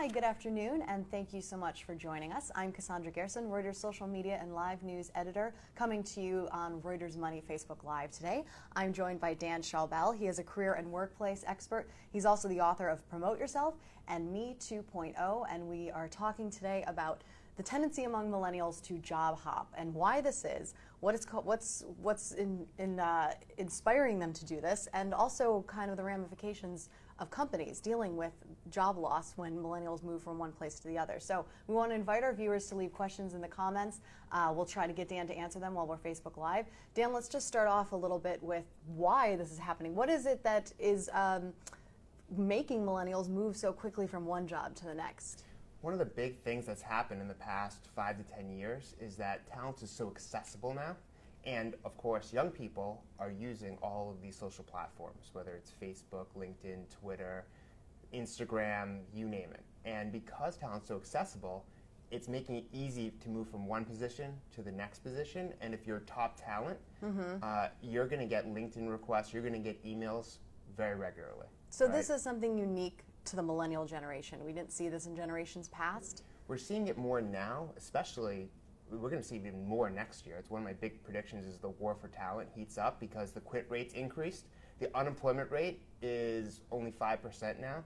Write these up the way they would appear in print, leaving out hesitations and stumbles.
Hi, good afternoon, and thank you so much for joining us. I'm Cassandra Gerson, Reuters social media and live news editor, coming to you on Reuters Money Facebook Live today. I'm joined by Dan Schawbel. He is a career and workplace expert. He's also the author of Promote Yourself and Me 2.0, and we are talking today about the tendency among millennials to job hop and why this is, what's inspiring them to do this, and also kind of the ramifications of companies dealing with job loss when millennials move from one place to the other. So we want to invite our viewers to leave questions in the comments. We'll try to get Dan to answer them while we're Facebook Live. Dan, let's just start off a little bit with why this is happening. What is it that is making millennials move so quickly from one job to the next? One of the big things that's happened in the past 5 to 10 years is that talent is so accessible now. And of course, young people are using all of these social platforms, whether it's Facebook, LinkedIn, Twitter, Instagram, you name it. And because talent's so accessible, it's making it easy to move from one position to the next position. And if you're top talent, you're going to get LinkedIn requests, you're going to get emails very regularly. So this is something unique to the millennial generation. We didn't see this in generations past. We're seeing it more now, especially, we're going to see it even more next year. It's one of my big predictions is the war for talent heats up because the quit rate's increased. The unemployment rate is only 5% now,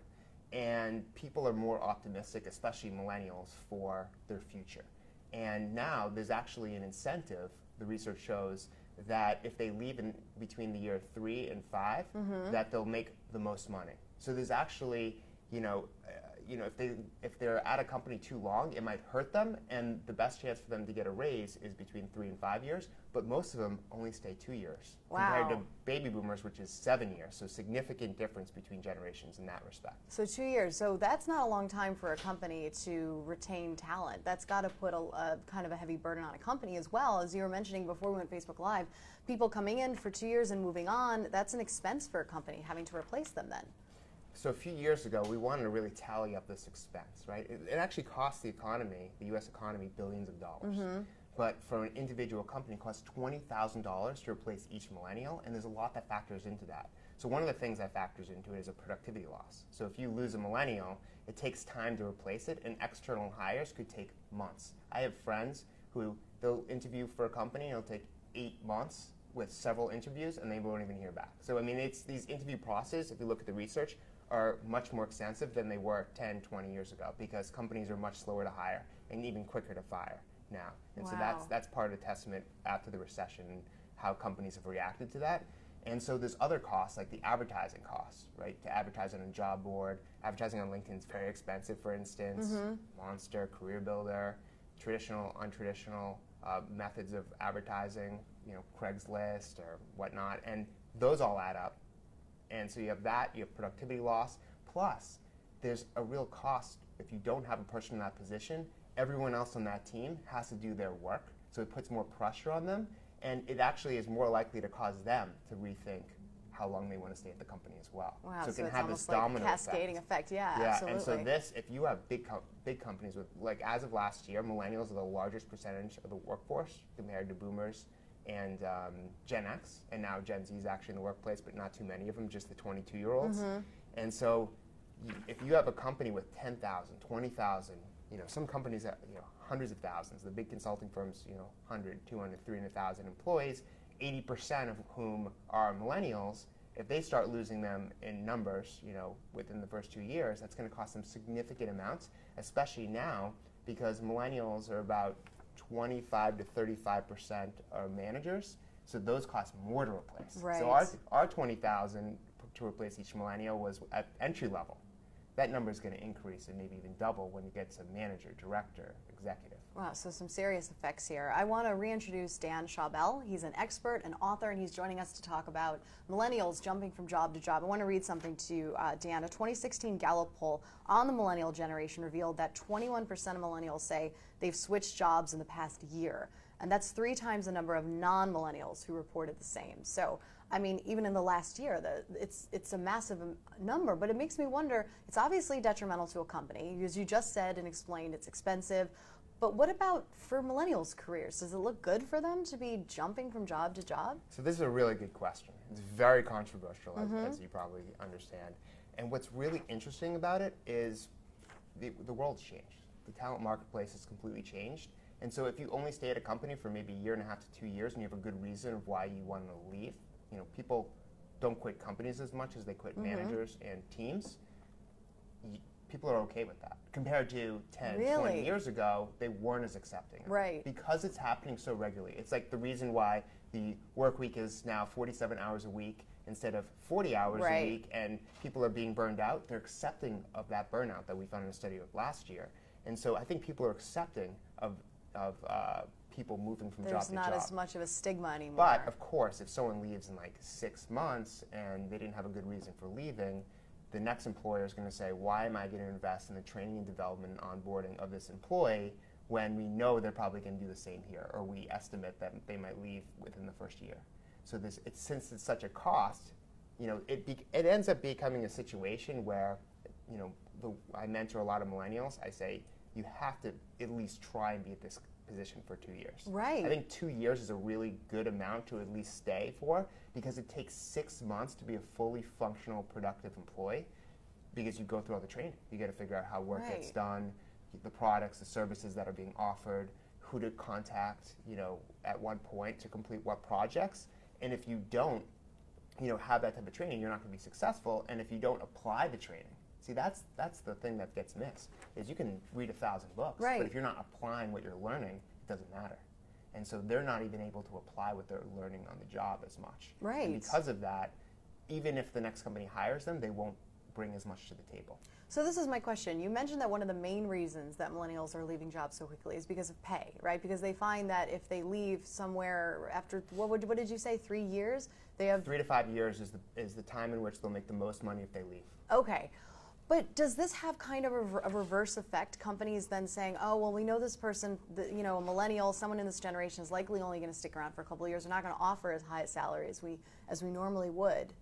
and people are more optimistic, especially millennials, for their future. And now there's actually an incentive, the research shows, that if they leave in between the year 3 and 5, that they'll make the most money. So there's actually, if they're at a company too long, it might hurt them, and the best chance for them to get a raise is between 3 and 5 years. But most of them only stay 2 years compared to baby boomers, which is 7 years. So significant difference between generations in that respect. So 2 years. So that's not a long time for a company to retain talent. That's got to put a kind of a heavy burden on a company as well. As you were mentioning before we went Facebook Live, people coming in for 2 years and moving on, that's an expense for a company having to replace them then. So a few years ago, we wanted to really tally up this expense, right? It actually costs the economy, the U.S. economy, billions of dollars. But for an individual company, it costs $20,000 to replace each millennial, and there's a lot that factors into that. So one of the things that factors into it is a productivity loss. So if you lose a millennial, it takes time to replace it, and external hires could take months. I have friends who they'll interview for a company, and it'll take 8 months with several interviews, and they won't even hear back. So I mean, it's these interview processes, if you look at the research, are much more extensive than they were 10, 20 years ago because companies are much slower to hire and even quicker to fire now. And so that's part of the testament after the recession and how companies have reacted to that. And so there's other costs like the advertising costs, right? To advertise on a job board, advertising on LinkedIn is very expensive, for instance. Monster, Career Builder, traditional, untraditional methods of advertising, Craigslist or whatnot, and those all add up. And so you have that, you have productivity loss, plus there's a real cost if you don't have a person in that position. Everyone else on that team has to do their work, so it puts more pressure on them, and it actually is more likely to cause them to rethink how long they want to stay at the company as well. Wow, so it can have this domino cascading effect. Yeah, absolutely. And so this, if you have big companies with, like as of last year, millennials are the largest percentage of the workforce compared to boomers and Gen X, and now Gen Z is actually in the workplace, but not too many of them, just the 22-year-olds. And so if you have a company with 10,000, 20,000, some companies have hundreds of thousands, the big consulting firms, 100, 200, 300,000 employees, 80% of whom are millennials. If they start losing them in numbers, within the first 2 years, that's going to cost them significant amounts, especially now because millennials are about 25 to 35% are managers, so those cost more to replace. Right. So our 20,000 to replace each millennial was at entry level. That number is going to increase and maybe even double when you get to manager, director, executive. Wow, so some serious effects here. I want to reintroduce Dan Schawbel. He's an expert, an author, and he's joining us to talk about millennials jumping from job to job. I want to read something to you, Dan. A 2016 Gallup poll on the millennial generation revealed that 21% of millennials say they've switched jobs in the past year. And that's 3 times the number of non-millennials who reported the same. So, I mean, even in the last year, it's a massive number, but it makes me wonder, it's obviously detrimental to a company. As you just said and explained, it's expensive. But what about for millennials' careers? Does it look good for them to be jumping from job to job? So this is a really good question. It's very controversial, as you probably understand. And what's really interesting about it is the world's changed. The talent marketplace has completely changed. And so if you only stay at a company for maybe a year and a half to 2 years and you have a good reason of why you want to leave, people don't quit companies as much as they quit managers and teams. People are okay with that. Compared to 10, 20 years ago, they weren't as accepting. Right. Because it's happening so regularly. It's like the reason why the work week is now 47 hours a week instead of 40 hours a week, and people are being burned out. They're accepting of that burnout that we found in a study of last year. And so I think people are accepting of people moving from job to job. There's not as much of a stigma anymore. But of course, if someone leaves in like 6 months and they didn't have a good reason for leaving, the next employer is going to say, why am I going to invest in the training and development and onboarding of this employee when we know they're probably going to do the same here, or we estimate that they might leave within the first year. So since it's such a cost, it ends up becoming a situation where, I mentor a lot of millennials. I say, you have to at least try and be at this position for 2 years. Right. I think 2 years is a really good amount to at least stay for, because it takes 6 months to be a fully functional, productive employee, because you go through all the training. You got to figure out how work gets done, the products, the services that are being offered, who to contact, at one point to complete what projects. And if you don't, have that type of training, you're not going to be successful. And if you don't apply the training, see, that's the thing that gets missed, is you can read 1,000 books, but if you're not applying what you're learning, it doesn't matter. And so they're not even able to apply what they're learning on the job as much. Right. And because of that, even if the next company hires them, they won't bring as much to the table. So this is my question. You mentioned that one of the main reasons that millennials are leaving jobs so quickly is because of pay, right? Because they find that if they leave somewhere after, what did you say, 3 years? They have 3 to 5 years is the time in which they'll make the most money if they leave. Okay. But does this have kind of a reverse effect? Companies then saying, oh, well, we know this person, a millennial, someone in this generation is likely only going to stick around for a couple of years. We're not going to offer as high a salary as we normally would.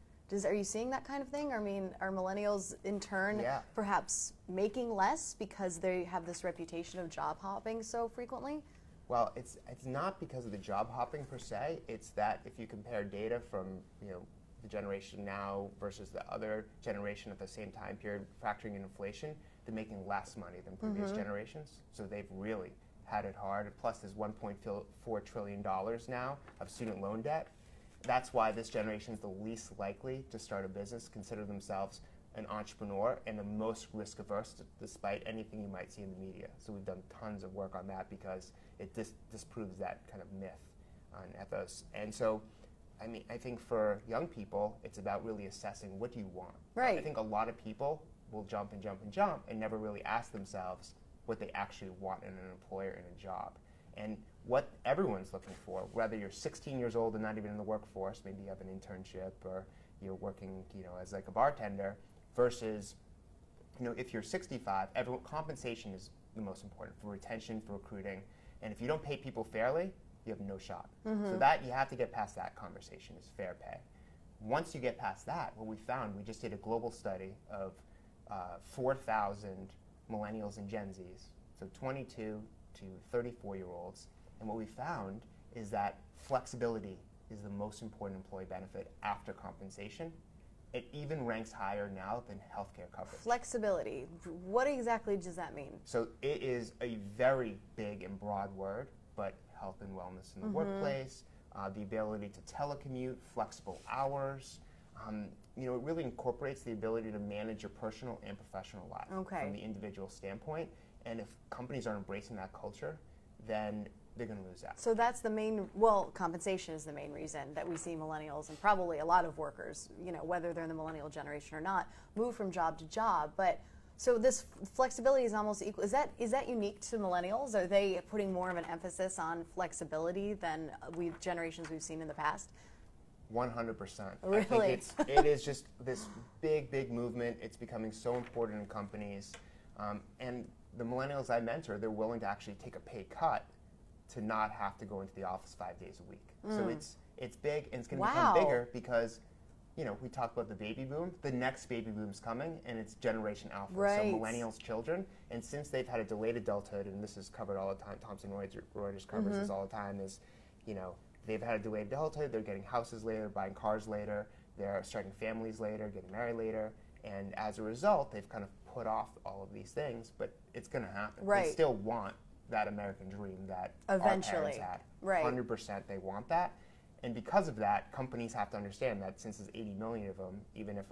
Are you seeing that kind of thing? I mean, are millennials in turn perhaps making less because they have this reputation of job hopping so frequently? Well, it's not because of the job hopping per se. It's that if you compare data from the generation now versus the other generation at the same time period, factoring in inflation, they're making less money than previous generations. So they've really had it hard. Plus, there's $1.4 trillion now of student loan debt. That's why this generation is the least likely to start a business, consider themselves an entrepreneur, and the most risk averse, despite anything you might see in the media. So we've done tons of work on that because it disproves that kind of myth on ethos. And so, I think for young people, it's about really assessing, what do you want? Right. I think a lot of people will jump and jump and jump and never really ask themselves what they actually want in an employer and a job. And what everyone's looking for, whether you're 16 years old and not even in the workforce, maybe you have an internship or you're working, as like a bartender, versus, if you're 65, compensation is the most important for retention, for recruiting. And if you don't pay people fairly, you have no shot. So that, you have to get past that conversation, is fair pay. Once you get past that, what we found, we just did a global study of 4,000 millennials and Gen Zs, so 22 to 34-year-olds. And what we found is that flexibility is the most important employee benefit after compensation. It even ranks higher now than healthcare coverage. Flexibility. What exactly does that mean? So it is a very big and broad word, but health and wellness in the workplace, the ability to telecommute, flexible hours. It really incorporates the ability to manage your personal and professional life from the individual standpoint. And if companies are embracing that culture, then they're going to lose out. So that's the main, compensation is the main reason that we see millennials and probably a lot of workers, whether they're in the millennial generation or not, move from job to job. But so this flexibility is almost equal. Is that unique to millennials? Are they putting more of an emphasis on flexibility than generations we've seen in the past? 100%. Really? I think it is just this big movement. It's becoming so important in companies. And the millennials I mentor, they're willing to actually take a pay cut to not have to go into the office 5 days a week. So it's big, and it's going to become bigger because, we talk about the baby boom. The next baby boom's coming, and it's Generation Alpha, so millennials' children. And since they've had a delayed adulthood, and this is covered all the time, Thomson Reuters covers this all the time, is, they've had a delayed adulthood, they're getting houses later, buying cars later, they're starting families later, getting married later, and as a result, they've kind of put off all of these things, but it's going to happen. Right. They still want that American dream that eventually our parents had. Right. 100% they want that. And because of that, companies have to understand that since there's 80 million of them, even if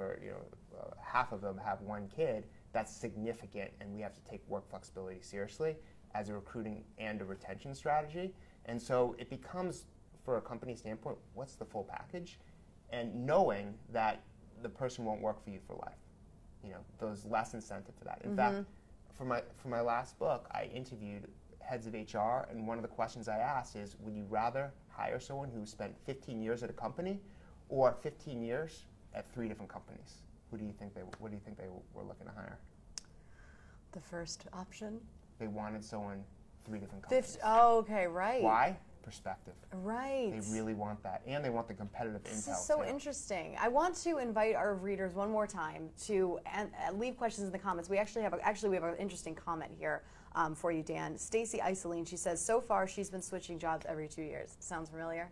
half of them have one kid, that's significant, and we have to take work flexibility seriously as a recruiting and a retention strategy. And so it becomes, for a company standpoint, what's the full package? And knowing that the person won't work for you for life. There's less incentive to that. In fact, for my last book, I interviewed heads of HR, and one of the questions I asked is, would you rather hire someone who spent 15 years at a company or 15 years at 3 different companies? What do you think they were looking to hire? The first option? They wanted someone 3 different companies. Oh, okay, right. Why? Perspective. Right. They really want that, and they want the competitive intel. This is so interesting. I want to invite our readers one more time to leave questions in the comments. We have an interesting comment here for you, Dan. Stacy Isoline, she says, so far she's been switching jobs every 2 years. Sounds familiar?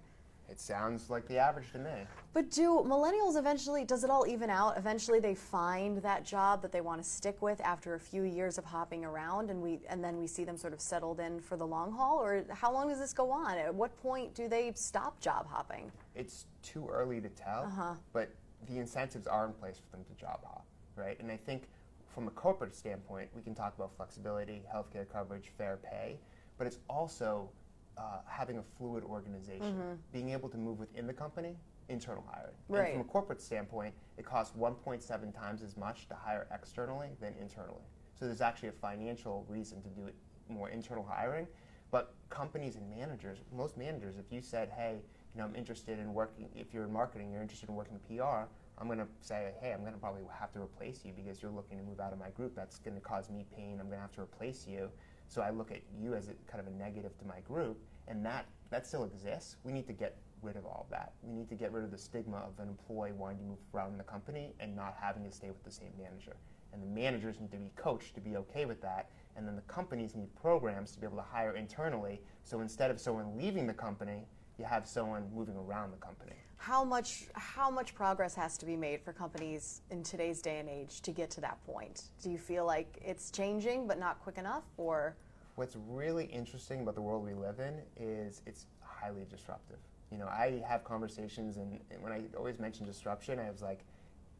It sounds like the average to me. But do millennials eventually, does it all even out? Eventually they find that job that they want to stick with after a few years of hopping around, and then we see them sort of settled in for the long haul? Or how long does this go on? At what point do they stop job hopping? It's too early to tell, but the incentives are in place for them to job hop, right? And I think from a corporate standpoint, we can talk about flexibility, healthcare coverage, fair pay, but it's also having a fluid organization, being able to move within the company, internal hiring. Right. And from a corporate standpoint, it costs 1.7 times as much to hire externally than internally. So there's actually a financial reason to do it more internal hiring. But companies and managers, most managers, if you said, hey, I'm interested in working, if you're in marketing, you're interested in working PR, I'm going to say, hey, I'm going to probably have to replace you because you're looking to move out of my group. That's going to cause me pain. I'm going to have to replace you. So I look at you as kind of a negative to my group, and that still exists. We need to get rid of all of that. We need to get rid of the stigma of an employee wanting to move around the company and not having to stay with the same manager. And the managers need to be coached to be okay with that, and then the companies need programs to be able to hire internally, so instead of someone leaving the company, you have someone moving around the company. How much progress has to be made for companies in today's day and age to get to that point? Do you feel like it's changing but not quick enough, or? What's really interesting about the world we live in is it's highly disruptive. I have conversations, and when I always mention disruption, I was like,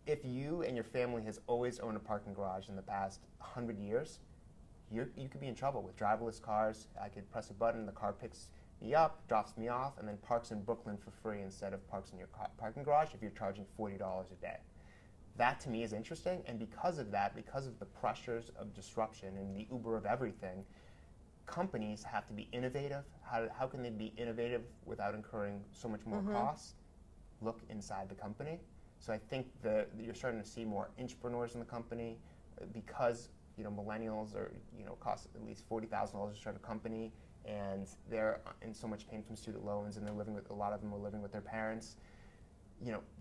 if you and your family has always owned a parking garage in the past 100 years, you could be in trouble with driverless cars. I could press a button, the car picks me up, drops me off, and then parks in Brooklyn for free instead of parks in your parking garage if you're charging $40 a day. That to me is interesting, and because of that, because of the pressures of disruption and the Uber of everything, companies have to be innovative. How can they be innovative without incurring so much more costs? Look inside the company. So I think that you're starting to see more entrepreneurs in the company because millennials are cost at least $40,000 to start a company, and they're in so much pain from student loans, and a lot of them are living with their parents.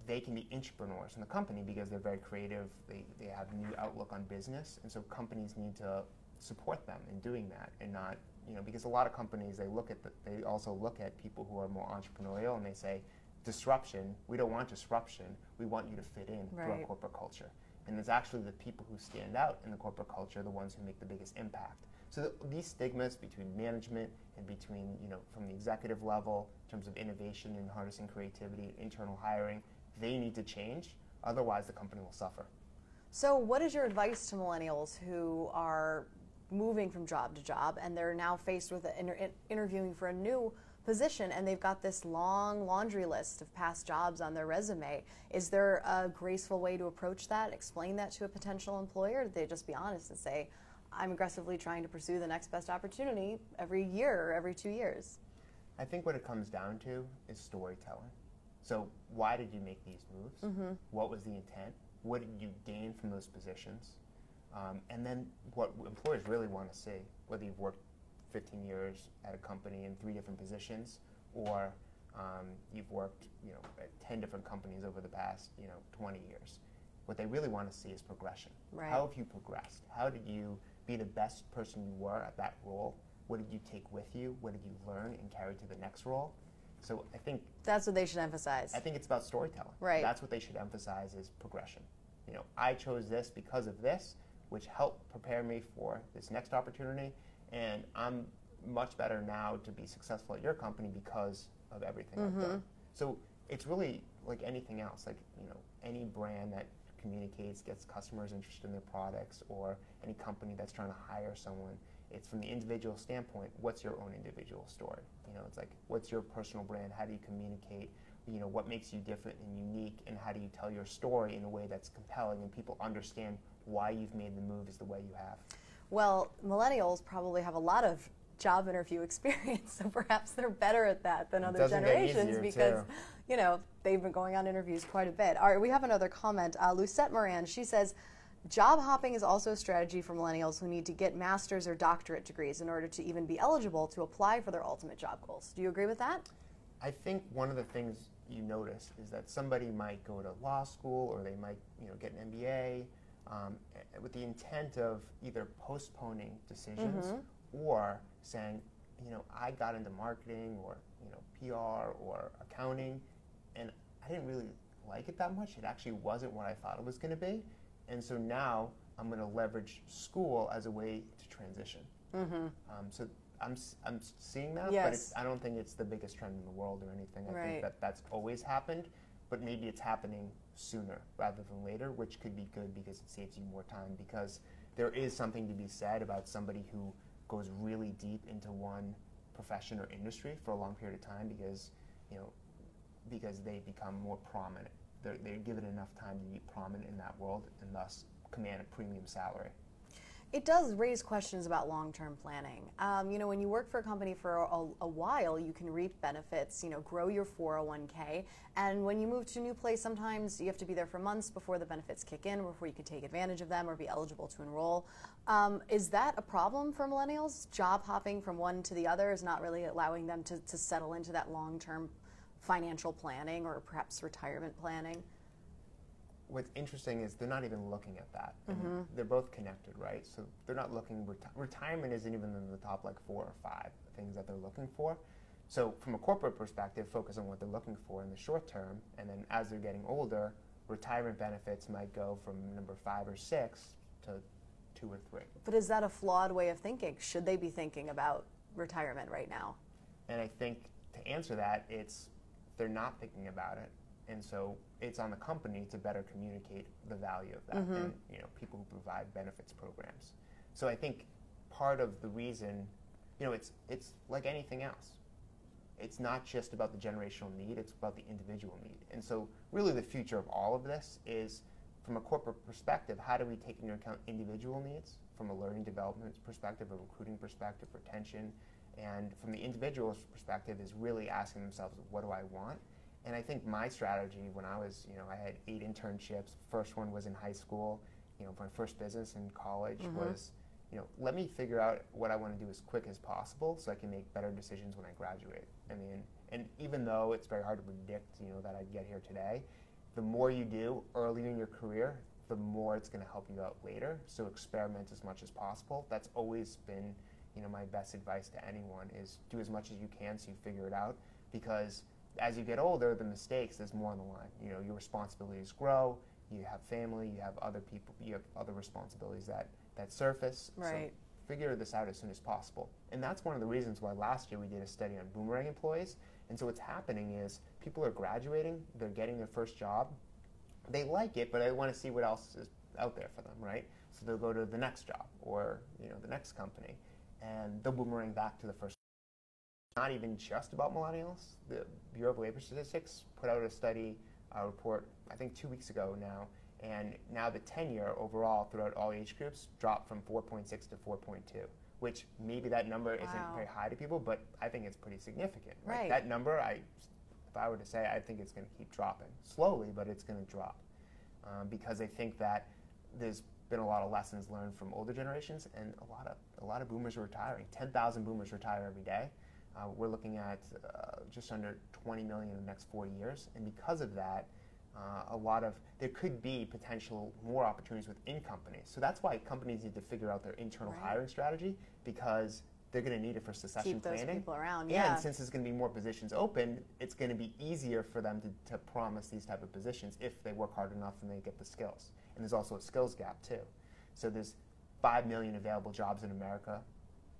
They can be entrepreneurs in the company because they're very creative. They have new outlook on business, and so companies need to support them in doing that, and not because a lot of companies they also look at people who are more entrepreneurial, and they say, disruption, we don't want disruption, we want you to fit in to our corporate culture. And it's actually the people who stand out in the corporate culture, the ones who make the biggest impact. So these stigmas between management and between, from the executive level, in terms of innovation and harnessing creativity, internal hiring, they need to change. Otherwise, the company will suffer. So what is your advice to millennials who are moving from job to job, and they're now faced with interviewing for a new position, and they've got this long laundry list of past jobs on their resume? Is there a graceful way to approach that, explain that to a potential employer? Or do they just be honest and say, I'm aggressively trying to pursue the next best opportunity every year or every 2 years? I think what it comes down to is storytelling. So why did you make these moves? What was the intent? What did you gain from those positions? And then what employers really want to see, whether you've worked 15 years at a company in 3 different positions, or you've worked at 10 different companies over the past 20 years. What they really want to see is progression. Right. How have you progressed? How did you be the best person you were at that role? What did you take with you? What did you learn and carry to the next role? So I think that's what they should emphasize. I think it's about storytelling. Right. That's what they should emphasize is progression. I chose this because of this. which helped prepare me for this next opportunity. And I'm much better now to be successful at your company because of everything I've done. So it's really like anything else, like, you know, any brand that communicates, gets customers interested in their products, or any company that's trying to hire someone. It's from the individual standpoint, what's your own individual story? You know, it's like, what's your personal brand? How do you communicate? You know, what makes you different and unique, and how do you tell your story in a way that's compelling and people understand why you've made the moves the way you have? Well, millennials probably have a lot of job interview experience, so perhaps they're better at that than other generations because, you know, they've been going on interviews quite a bit. All right, we have another comment. Lucette Moran, she says, job hopping is also a strategy for millennials who need to get master's or doctorate degrees in order to even be eligible to apply for their ultimate job goals. Do you agree with that? I think one of the things you notice is that somebody might go to law school, or they might, you know, get an MBA with the intent of either postponing decisions or saying, you know, I got into marketing or, you know, PR or accounting, and I didn't really like it that much. It actually wasn't what I thought it was going to be. And so now I'm going to leverage school as a way to transition. So I'm seeing that, but I don't think it's the biggest trend in the world or anything. I think that that's always happened, but maybe it's happening sooner rather than later, which could be good because it saves you more time, because there is something to be said about somebody who goes really deep into one profession or industry for a long period of time, because, you know, because they become more prominent. They're given enough time to be prominent in that world and thus command a premium salary. It does raise questions about long-term planning. You know, when you work for a company for a while, you can reap benefits, you know, grow your 401k. And when you move to a new place, sometimes you have to be there for months before the benefits kick in, before you can take advantage of them or be eligible to enroll. Is that a problem for millennials? Job hopping from one to the other is not really allowing them to settle into that long-term financial planning or perhaps retirement planning? What's interesting is they're not even looking at that. They're both connected, right? So they're not looking, retirement isn't even in the top like 4 or 5 things that they're looking for. So from a corporate perspective, focus on what they're looking for in the short term, and then as they're getting older, retirement benefits might go from number 5 or 6 to 2 or 3. But is that a flawed way of thinking? Should they be thinking about retirement right now? And I think to answer that, they're not thinking about it. And so it's on the company to better communicate the value of that, and, you know, people who provide benefits programs. So I think part of the reason, you know, it's like anything else. It's not just about the generational need, it's about the individual need. And so really the future of all of this is, from a corporate perspective, how do we take into account individual needs from a learning development perspective, a recruiting perspective, retention, and from the individual's perspective is really asking themselves, what do I want? And I think my strategy when I was, you know, I had 8 internships. First one was in high school. You know, my first business in college was, you know, let me figure out what I want to do as quick as possible so I can make better decisions when I graduate. I mean, and even though it's very hard to predict, you know, that I'd get here today, the more you do earlier in your career, the more it's going to help you out later. So experiment as much as possible. That's always been, you know, my best advice to anyone is do as much as you can so you figure it out, because as you get older, the mistakes, there's more on the line. You know, your responsibilities grow, you have family, you have other people, you have other responsibilities that surface. Right. So figure this out as soon as possible. And that's one of the reasons why last year we did a study on boomerang employees. And so what's happening is people are graduating, they're getting their first job, they like it, but they want to see what else is out there for them, right? So they'll go to the next job or, you know, the next company, and they'll boomerang back to the first. Not even just about millennials. The Bureau of Labor Statistics put out a study report, I think 2 weeks ago now, and now the tenure overall throughout all age groups dropped from 4.6 to 4.2, which maybe that number isn't very high to people, but I think it's pretty significant. Right? That number, if I were to say, I think it's going to keep dropping slowly, but it's going to drop because I think that there's been a lot of lessons learned from older generations, and a lot of boomers are retiring. 10,000 boomers retire every day. We're looking at just under 20 million in the next 4 years, and because of that, there could be potential more opportunities within companies. So that's why companies need to figure out their internal hiring strategy, because they're going to need it for succession planning. Keep those people around, and since there's going to be more positions open, it's going to be easier for them to promise these type of positions if they work hard enough and they get the skills. And there's also a skills gap too. So there's 5 million available jobs in America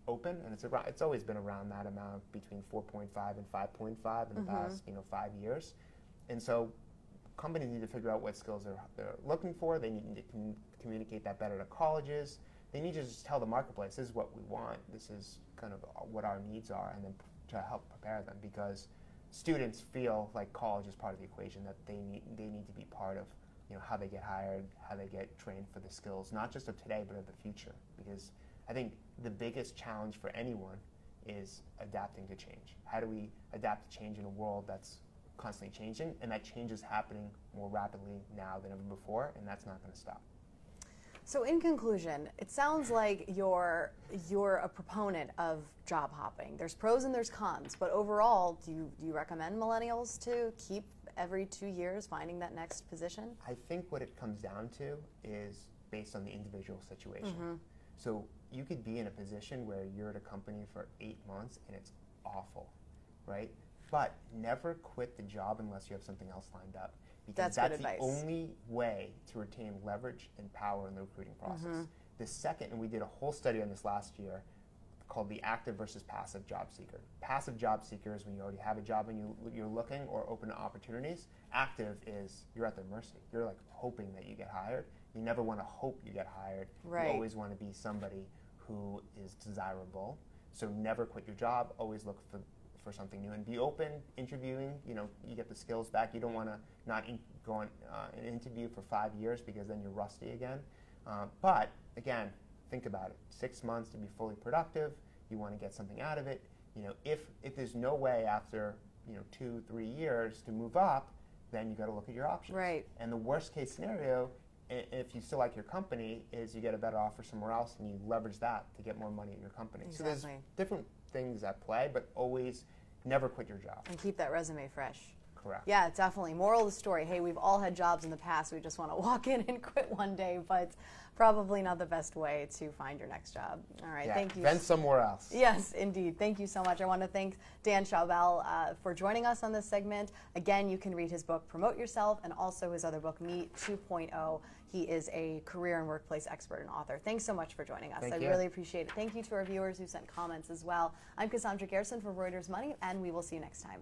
open, and it's always been around that amount, between 4.5 and 5.5 in the past 5 years. And so companies need to figure out what skills they're looking for. They need to communicate that better to colleges. They need to just tell the marketplace, this is what we want, this is kind of what our needs are, and then to help prepare them, because students feel like college is part of the equation, that they need to be part of how they get hired, how they get trained for the skills, not just of today, but of the future. Because I think the biggest challenge for anyone is adapting to change. How do we adapt to change in a world that's constantly changing, and that change is happening more rapidly now than ever before, and that's not going to stop. So in conclusion, it sounds like you're a proponent of job hopping. There's pros and there's cons, but overall, do you recommend millennials to keep every 2 years finding that next position? I think what it comes down to is based on the individual situation. So you could be in a position where you're at a company for 8 months and it's awful, right? But never quit the job unless you have something else lined up. Because that's the only way to retain leverage and power in the recruiting process. The second, and we did a whole study on this last year, called the active versus passive job seeker. Passive job seeker is when you already have a job and you're looking or open to opportunities. Active is you're at their mercy. You're like hoping that you get hired. You never want to hope you get hired. Right. You always want to be somebody who is desirable. So never quit your job. Always look for something new and be open, interviewing. You get the skills back. You don't want to not go on an interview for 5 years, because then you're rusty again. But again, think about it. 6 months to be fully productive. You want to get something out of it. If there's no way after 2-3 years to move up, then you got to look at your options. Right. And the worst case scenario, if you still like your company, is you get a better offer somewhere else and you leverage that to get more money at your company. Exactly. So there's different things at play, but always never quit your job. And keep that resume fresh. Correct. Yeah, definitely. Moral of the story, hey, we've all had jobs in the past. We just want to walk in and quit one day, but probably not the best way to find your next job. All right, thank you. Vent somewhere else. Yes, indeed. Thank you so much. I want to thank Dan Schawbel for joining us on this segment. Again, you can read his book, Promote Yourself, and also his other book, Me 2.0. He is a career and workplace expert and author. Thanks so much for joining us. I really appreciate it. Thank you to our viewers who sent comments as well. I'm Cassandra Gerson for Reuters Money, and we will see you next time.